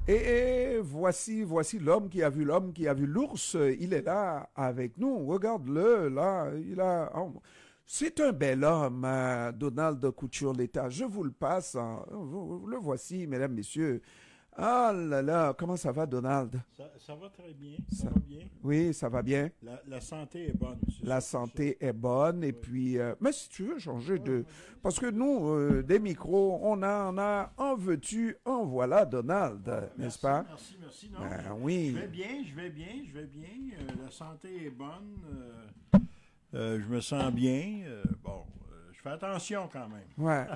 Et voici l'homme qui a vu l'homme qui a vu l'ours. Il est là avec nous. Regarde-le, là. C'est un bel homme, Donald Couture-L'État. Je vous le passe. Vous le voici, mesdames, messieurs. Ah là là, comment ça va, Donald? Ça va très bien, ça va bien. Oui, ça va bien. La santé est bonne. La santé est bonne. Et puis, mais si tu veux changer de... Parce que nous, des micros, on en veux-tu, en voilà, Donald, n'est-ce pas? Merci. Non, oui. Je vais bien. La santé est bonne. Je me sens bien. Je fais attention quand même. Ouais.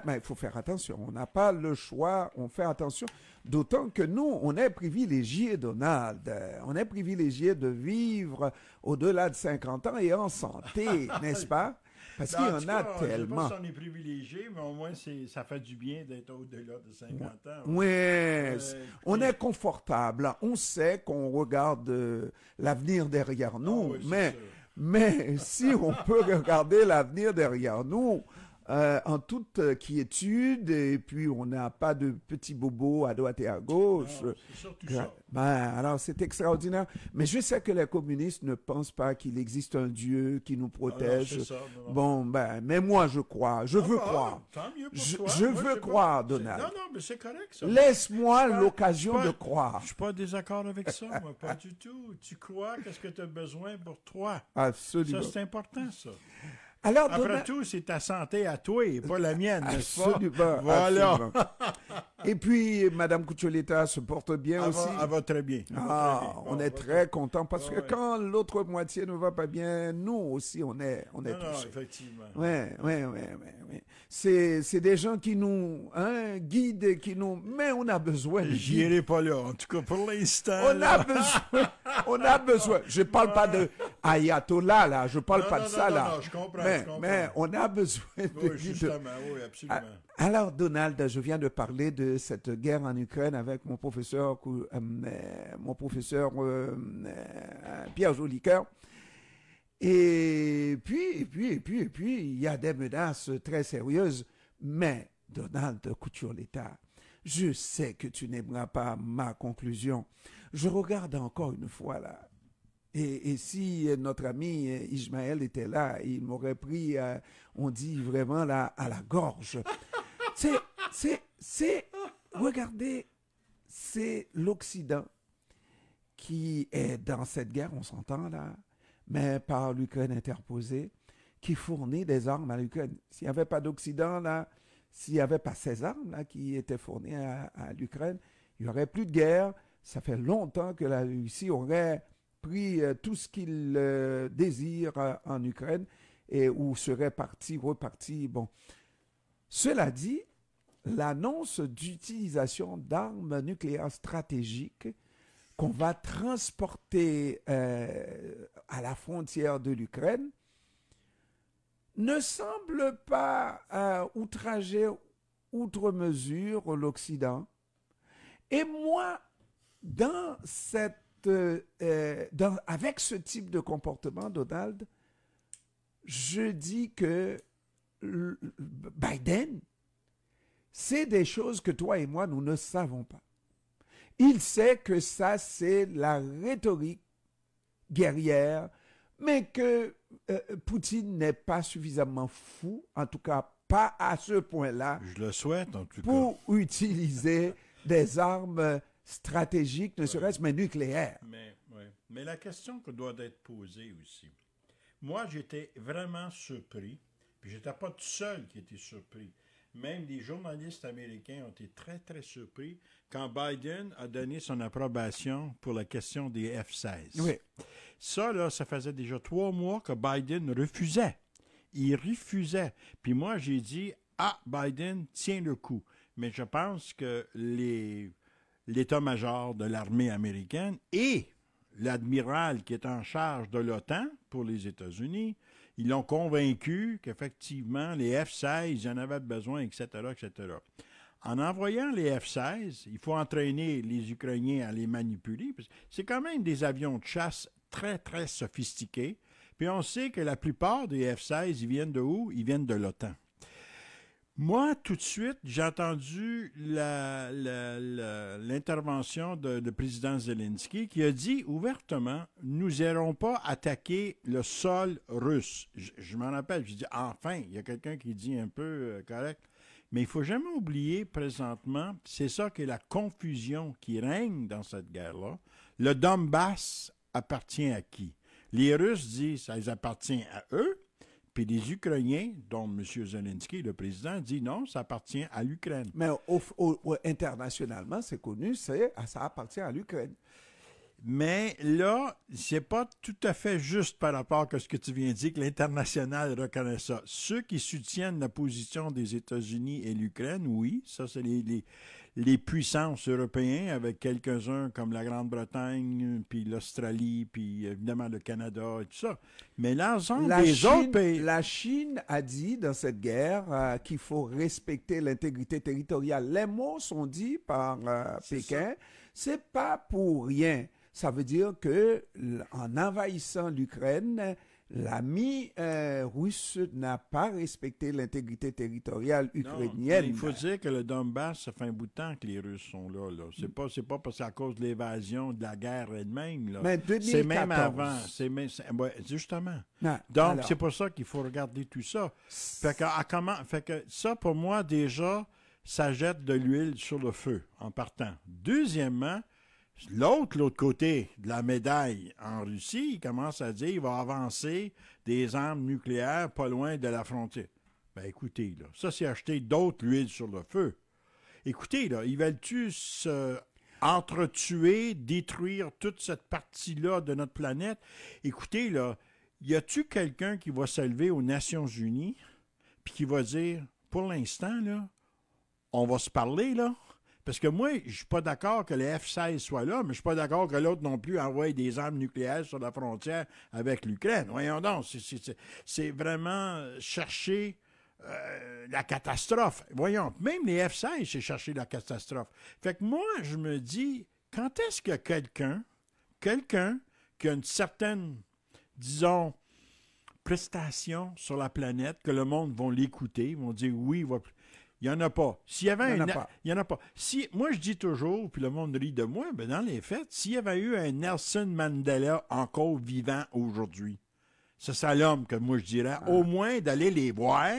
Mais il faut faire attention. On n'a pas le choix. On fait attention. D'autant que nous, on est privilégiés, Donald. On est privilégiés de vivre au-delà de 50 ans et en santé, n'est-ce pas? Parce qu'il y en a tellement. Je ne sais pas si on est privilégié, mais au moins ça fait du bien d'être au-delà de 50 ans. Oui, on est confortable. On sait qu'on regarde l'avenir derrière nous, mais si on peut regarder l'avenir derrière nous en toute quiétude, et puis on n'a pas de petits bobos à droite et à gauche. Non, c'est surtout ça. Alors c'est extraordinaire. Mais je sais que les communistes ne pensent pas qu'il existe un Dieu qui nous protège. Non, c'est ça, non. Bon, mais moi je crois. Je veux croire. Tant mieux pour toi. Je veux croire, Donald. Non, mais c'est correct, ça. Laisse-moi l'occasion de croire. Je suis pas en désaccord avec ça, moi, pas du tout. Tu crois qu'est-ce que tu as besoin pour toi. Absolument. Ça, c'est important, ça. Alors, après tout, c'est ta santé à toi et pas la mienne, n'est-ce pas? Absolument. Voilà. Absolument. Et puis, Madame Couture-L'État se porte bien aussi. Elle va très bien. On est très content parce que quand l'autre moitié ne va pas bien, nous aussi, on est touchés. Non, effectivement. Oui. C'est des gens qui nous guident, mais on a besoin de J'y irai pas là. En tout cas, pour l'instant. On a besoin. Je parle pas de ayatollah, là. Je parle pas de ça, là. Non, je comprends. Mais on a besoin de oui, justement, oui, absolument. Alors, Donald, je viens de parler de cette guerre en Ukraine avec mon professeur Pierre Jolicoeur. Et puis, il y a des menaces très sérieuses. Mais, Donald Couture-L'État, je sais que tu n'aimeras pas ma conclusion. Je regarde encore une fois là. Et si notre ami Ismaël était là, il m'aurait pris, on dit vraiment là, à la gorge. Regardez, c'est l'Occident qui est dans cette guerre, on s'entend là, mais par l'Ukraine interposée, qui fournit des armes à l'Ukraine. S'il n'y avait pas d'Occident là, s'il n'y avait pas ces armes là qui étaient fournies à l'Ukraine, il n'y aurait plus de guerre. Ça fait longtemps que la Russie aurait pris tout ce qu'il désire en Ukraine et où serait reparti. Bon. Cela dit, l'annonce d'utilisation d'armes nucléaires stratégiques qu'on va transporter à la frontière de l'Ukraine ne semble pas outrager outre mesure l'Occident. Et moi, avec ce type de comportement, Donald, je dis que Biden, c'est des choses que toi et moi, nous ne savons pas. Il sait que ça, c'est la rhétorique guerrière, mais que Poutine n'est pas suffisamment fou, en tout cas pas à ce point-là. Je le souhaite, en tout cas. Pour utiliser des armes stratégiques, ne serait-ce mais nucléaires. Mais la question que doit être posée aussi. Moi, j'étais vraiment surpris, puis j'étais pas tout seul qui était surpris. Même des journalistes américains ont été très, très surpris quand Biden a donné son approbation pour la question des F-16. Oui. Ça, là, ça faisait déjà 3 mois que Biden refusait. Il refusait. Puis moi, j'ai dit, Biden tient le coup. Mais je pense que l'état-major de l'armée américaine et l'admiral qui est en charge de l'OTAN pour les États-Unis, ils l'ont convaincu qu'effectivement, les F-16, ils en avaient besoin, etc., etc. En envoyant les F-16, il faut entraîner les Ukrainiens à les manipuler. C'est quand même des avions de chasse très, très sophistiqués. Puis on sait que la plupart des F-16, ils viennent de où? Ils viennent de l'OTAN. Moi, tout de suite, j'ai entendu l'intervention de président Zelensky qui a dit ouvertement, nous n'irons pas attaquer le sol russe. Je m'en rappelle, je dis, enfin, il y a quelqu'un qui dit un peu correct. Mais il ne faut jamais oublier présentement, c'est ça qui est la confusion qui règne dans cette guerre-là. Le Donbass appartient à qui? Les Russes disent que ça appartient à eux. Puis les Ukrainiens, dont M. Zelensky, le président, dit non, ça appartient à l'Ukraine. Mais internationalement, c'est connu, ça appartient à l'Ukraine. Mais là, c'est pas tout à fait juste par rapport à ce que tu viens de dire que l'international reconnaît ça. Ceux qui soutiennent la position des États-Unis et l'Ukraine, oui, ça c'est les puissances européennes avec quelques-uns comme la Grande-Bretagne, puis l'Australie, puis évidemment le Canada et tout ça. Mais l'ensemble des autres pays... La Chine a dit dans cette guerre qu'il faut respecter l'intégrité territoriale. Les mots sont dits par Pékin. C'est pas pour rien. Ça veut dire que en envahissant l'Ukraine, l'ami russe n'a pas respecté l'intégrité territoriale ukrainienne. Non, il faut dire que le Donbass, ça fait un bout de temps que les Russes sont là. C'est pas parce que c'est à cause de l'évasion, de la guerre elle-même. Là. Mais 2014. C'est même avant. Justement. Non, donc, alors, c'est pour ça qu'il faut regarder tout ça. Fait que ça, pour moi, déjà, ça jette de l'huile sur le feu en partant. Deuxièmement, l'autre côté de la médaille en Russie, il commence à dire qu'il va avancer des armes nucléaires pas loin de la frontière. Ben écoutez, là, ça c'est acheter d'autres huiles sur le feu. Écoutez, là, ils veulent-tu se entretuer, détruire toute cette partie-là de notre planète? Écoutez, là, y a-tu quelqu'un qui va se lever aux Nations Unies puis qui va dire, pour l'instant, là, on va se parler, là? Parce que moi, je ne suis pas d'accord que les F-16 soient là, mais je ne suis pas d'accord que l'autre non plus envoie des armes nucléaires sur la frontière avec l'Ukraine. Voyons donc, c'est vraiment chercher la catastrophe. Voyons, même les F-16, c'est chercher la catastrophe. Fait que moi, je me dis, quand est-ce que quelqu'un qui a une certaine, disons, prestation sur la planète, que le monde va l'écouter, vont dire oui, il n'y en a pas. S'il y avait il n'y en a pas. Moi, je dis toujours, puis le monde rit de moi, ben dans les faits, s'il y avait eu un Nelson Mandela encore vivant aujourd'hui, ça serait l'homme que moi je dirais, au moins d'aller les voir,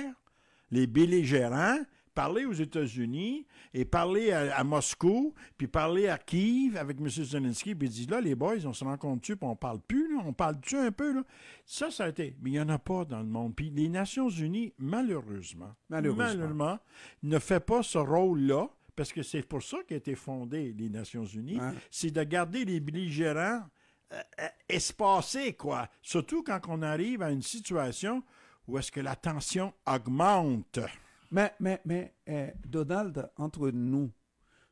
les belligérants, parler aux États-Unis et parler à Moscou, puis parler à Kiev avec M. Zelensky, puis il dit, là, les boys, on se rencontre-tu, puis on parle plus, là, on parle-tu un peu, là? Ça a été... Mais il n'y en a pas dans le monde. Puis les Nations Unies, malheureusement, ne fait pas ce rôle-là, parce que c'est pour ça qu'a été fondée les Nations Unies, c'est de garder les belligérants espacés, quoi. Surtout quand on arrive à une situation où est-ce que la tension augmente. Mais Donald, entre nous,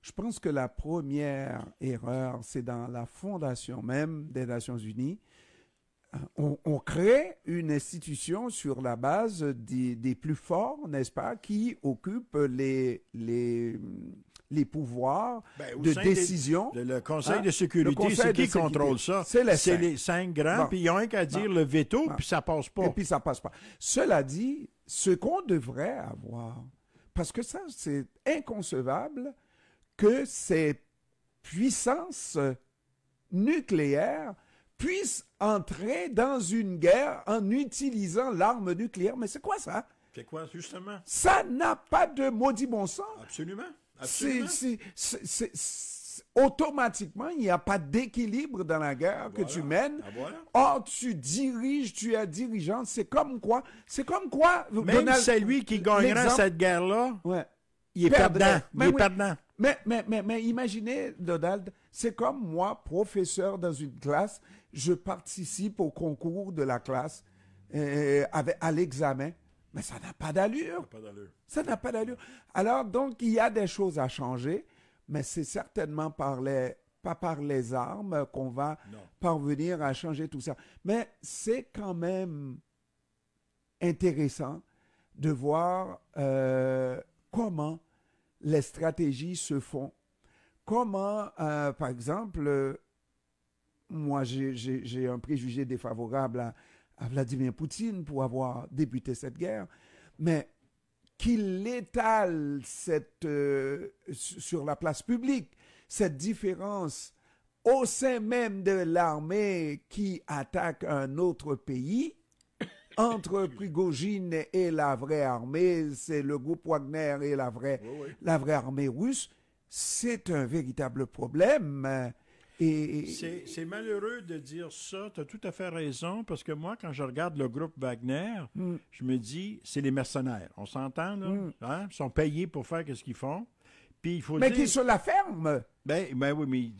je pense que la première erreur, c'est dans la fondation même des Nations Unies. On crée une institution sur la base des plus forts, n'est-ce pas, qui occupent les pouvoirs de décision. Le Conseil de sécurité, c'est qui contrôle ça? C'est les 5 grands, puis ils n'ont qu'à dire le veto, puis ça passe pas. Et puis ça passe pas. Cela dit, ce qu'on devrait avoir, parce que ça, c'est inconcevable que ces puissances nucléaires puissent entrer dans une guerre en utilisant l'arme nucléaire. Mais c'est quoi ça? C'est quoi, justement? Ça n'a pas de maudit bon sens. Absolument. Automatiquement, il n'y a pas d'équilibre dans la guerre que tu mènes. Or, tu diriges, tu es dirigeant. C'est comme quoi. Même Donald, c'est lui qui gagnera cette guerre-là. Ouais. Il est perdant. Mais imaginez, Donald, c'est comme moi, professeur dans une classe, je participe au concours de la classe à l'examen. Mais ça n'a pas d'allure. Ça n'a pas d'allure. Alors, donc, il y a des choses à changer, mais c'est certainement pas par les armes qu'on va parvenir à changer tout ça. Mais c'est quand même intéressant de voir comment les stratégies se font. Comment, par exemple, moi, j'ai un préjugé défavorable à Vladimir Poutine pour avoir débuté cette guerre, mais qu'il étale sur la place publique cette différence au sein même de l'armée qui attaque un autre pays, entre Prigojine et la vraie armée, c'est le groupe Wagner et la vraie armée russe, c'est un véritable problème. C'est malheureux de dire ça, tu as tout à fait raison, parce que moi, quand je regarde le groupe Wagner, je me dis, c'est les mercenaires. On s'entend, là? Hein? Ils sont payés pour faire ce qu'ils font. Puis, il faut mais dire... qui se la ferme. Ben oui, mais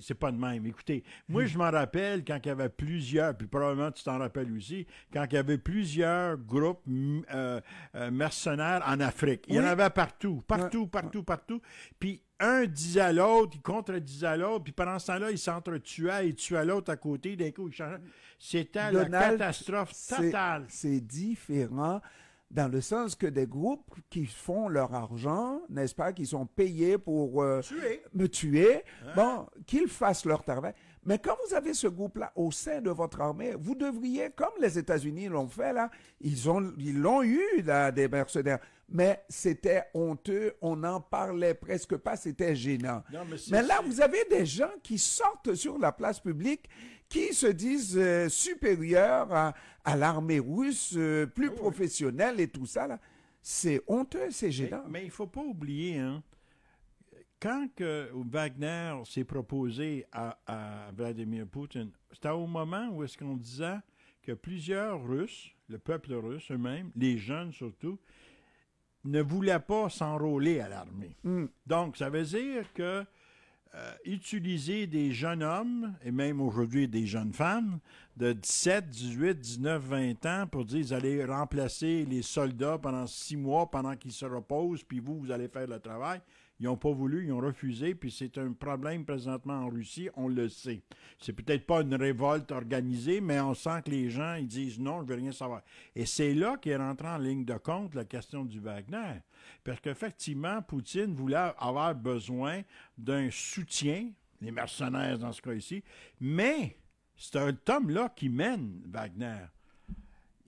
c'est pas de même. Écoutez, moi, je m'en rappelle quand il y avait plusieurs, puis probablement tu t'en rappelles aussi, quand il y avait plusieurs groupes mercenaires en Afrique. Il y en avait partout. Puis un disait à l'autre, il contredisait l'autre, puis pendant ce temps-là, il s'entretuait, il tuait l'autre à côté, d'un coup, il changeait. C'était la catastrophe totale. C'est différent. Dans le sens que des groupes qui font leur argent, n'est-ce pas, qui sont payés pour me tuer, bon, qu'ils fassent leur travail. Mais quand vous avez ce groupe-là au sein de votre armée, vous devriez, comme les États-Unis l'ont fait, là, ils l'ont eu, là, des mercenaires. Mais c'était honteux, on n'en parlait presque pas, c'était gênant. Non, mais là, vous avez des gens qui sortent sur la place publique, qui se disent supérieurs à l'armée russe, plus professionnelle et tout ça, là. C'est honteux, c'est gênant. Mais il ne faut pas oublier, hein, quand Wagner s'est proposé à Vladimir Poutine, c'était au moment où est-ce qu'on disait que plusieurs Russes, le peuple russe eux-mêmes, les jeunes surtout, ne voulaient pas s'enrôler à l'armée. Donc, ça veut dire que utiliser des jeunes hommes, et même aujourd'hui des jeunes femmes, de 17, 18, 19, 20 ans pour dire qu'ils allaient remplacer les soldats pendant 6 mois, pendant qu'ils se reposent, puis vous allez faire le travail. Ils n'ont pas voulu, ils ont refusé, puis c'est un problème présentement en Russie, on le sait. C'est peut-être pas une révolte organisée, mais on sent que les gens, ils disent non, je ne veux rien savoir. Et c'est là qu'est rentré en ligne de compte la question du Wagner. Parce qu'effectivement, Poutine voulait avoir besoin d'un soutien, les mercenaires dans ce cas ici, mais c'est un homme-là qui mène Wagner.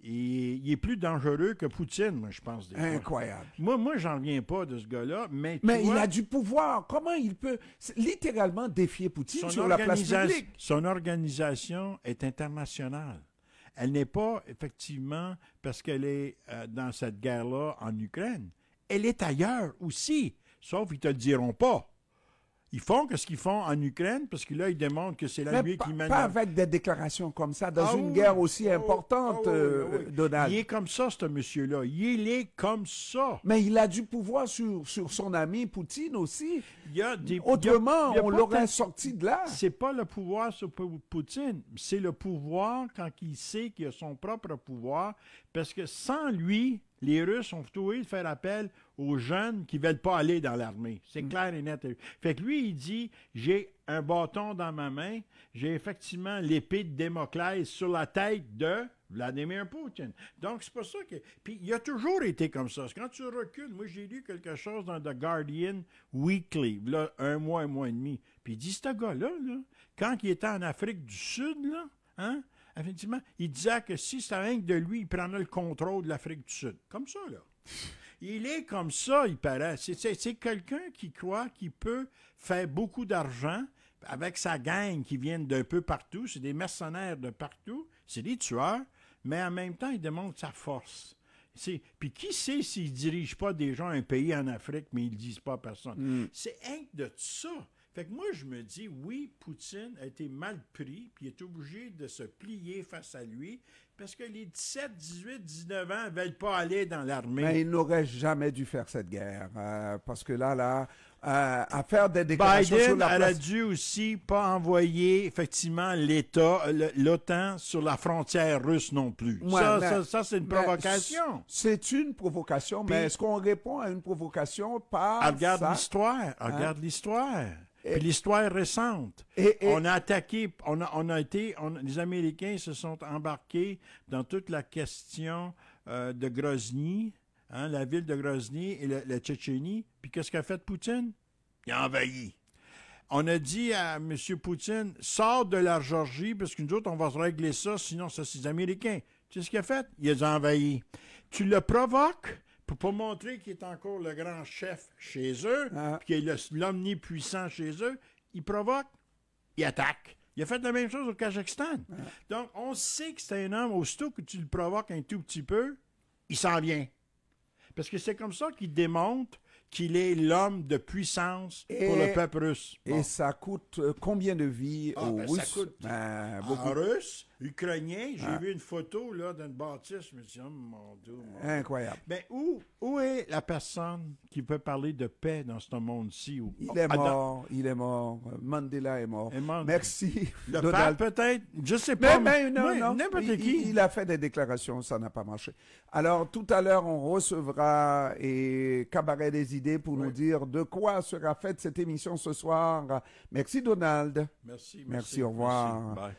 Et il est plus dangereux que Poutine, moi, je pense. Incroyable. Moi, j'en reviens pas de ce gars-là, mais il a du pouvoir. Comment il peut littéralement défier Poutine sur la place publique? Son organisation est internationale. Elle n'est pas, effectivement, parce qu'elle est dans cette guerre-là en Ukraine. Elle est ailleurs aussi, sauf qu'ils ne te le diront pas. Ils font ce qu'ils font en Ukraine, parce que là, ils démontrent que c'est lui qui mène... Pas avec des déclarations comme ça, dans une guerre aussi importante, Donald. Il est comme ça, ce monsieur-là. Il est comme ça. Mais il a du pouvoir sur son ami Poutine aussi. Autrement, on l'aurait sorti de là. C'est pas le pouvoir sur Poutine, c'est le pouvoir quand il sait qu'il a son propre pouvoir, parce que sans lui... Les Russes ont trouvé de faire appel aux jeunes qui ne veulent pas aller dans l'armée. C'est clair et net. Fait que lui, il dit, j'ai un bâton dans ma main, j'ai effectivement l'épée de Damoclès sur la tête de Vladimir Poutine. Donc, c'est pour ça que... Puis, il a toujours été comme ça. Quand tu recules, moi, j'ai lu quelque chose dans The Guardian Weekly, là, un mois et demi. Puis, il dit, ce gars-là, là, quand il était en Afrique du Sud, là, hein, effectivement, il disait que si c'était rien que de lui, il prendrait le contrôle de l'Afrique du Sud. Comme ça, là. Il est comme ça, il paraît. C'est quelqu'un qui croit qu'il peut faire beaucoup d'argent avec sa gang qui viennent d'un peu partout. C'est des mercenaires de partout. C'est des tueurs. Mais en même temps, il démontre sa force. Puis qui sait s'il ne dirige pas déjà un pays en Afrique, mais ils ne le disent pas à personne. C'est rien que de ça. Fait que moi, je me dis, oui, Poutine a été mal pris, puis il est obligé de se plier face à lui, parce que les 17, 18, 19 ans ne veulent pas aller dans l'armée. Mais il n'aurait jamais dû faire cette guerre, parce que là, à faire des déclarations Biden, sur la place... elle a dû aussi pas envoyer, effectivement, l'OTAN sur la frontière russe non plus. Ça, c'est une provocation. C'est une provocation, mais est-ce qu'on répond à une provocation par regarde l'histoire, regarde l'histoire. Puis l'histoire récente. On a attaqué, les Américains se sont embarqués dans toute la question de Grozny, hein, la ville de Grozny et la Tchétchénie. Puis qu'est-ce qu'a fait Poutine? Il a envahi. On a dit à M. Poutine, sors de la Géorgie, parce que nous autres, on va se régler ça, sinon ça, c'est les Américains. Tu sais ce qu'il a fait? Il les a envahis. Tu le provoques pour montrer qu'il est encore le grand chef chez eux, puis qu'il est l'omnipuissant chez eux, il provoque, il attaque. Il a fait la même chose au Kazakhstan. Donc, on sait que c'est un homme, aussitôt que tu le provoques un tout petit peu, il s'en vient. Parce que c'est comme ça qu'il démontre qu'il est l'homme de puissance pour le peuple russe. Bon. Et ça coûte combien de vies aux Russes? Ça coûte beaucoup. En Russe, Ukrainien, j'ai vu une photo là, d'une bâtisse, je me suis dit, oh mon Dieu. Incroyable. Mais où est la personne qui peut parler de paix dans ce monde-ci? Il est mort. Mandela est mort. Merci. Le pape peut-être? Je ne sais pas. Mais non. N'importe qui. Il a fait des déclarations, ça n'a pas marché. Alors, tout à l'heure, on recevra Cabaret des idées pour nous dire de quoi sera faite cette émission ce soir. Merci, Donald. Merci, au revoir. Merci. Bye.